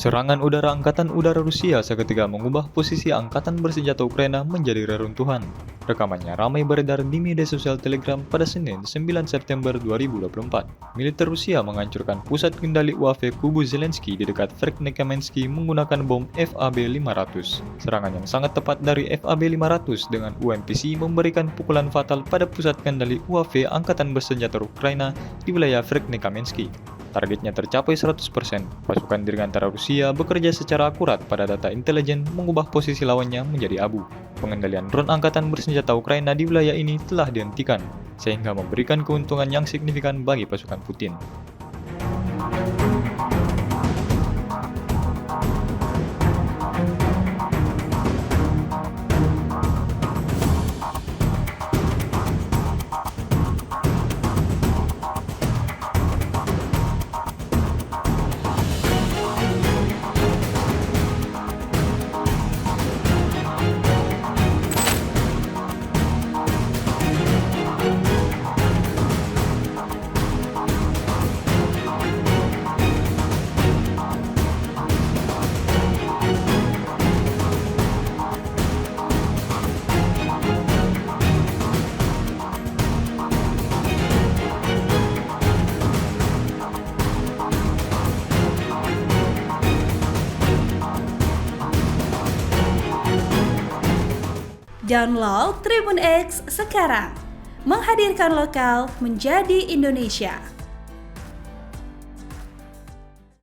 Serangan udara Angkatan Udara Rusia seketika mengubah posisi Angkatan Bersenjata Ukraina menjadi reruntuhan. Rekamannya ramai beredar di media sosial Telegram pada Senin 9 September 2024. Militer Rusia menghancurkan pusat kendali UAV kubu Zelensky di dekat Verkhnekamenski menggunakan bom FAB-500. Serangan yang sangat tepat dari FAB-500 dengan UMPC memberikan pukulan fatal pada pusat kendali UAV Angkatan Bersenjata Ukraina di wilayah Verkhnekamenski. Targetnya tercapai 100%. Pasukan dirgantara Rusia bekerja secara akurat pada data intelijen mengubah posisi lawannya menjadi abu. Pengendalian drone Angkatan Bersenjata Ukraina di wilayah ini telah dihentikan, sehingga memberikan keuntungan yang signifikan bagi pasukan Putin. Download Tribun X sekarang, menghadirkan lokal menjadi Indonesia.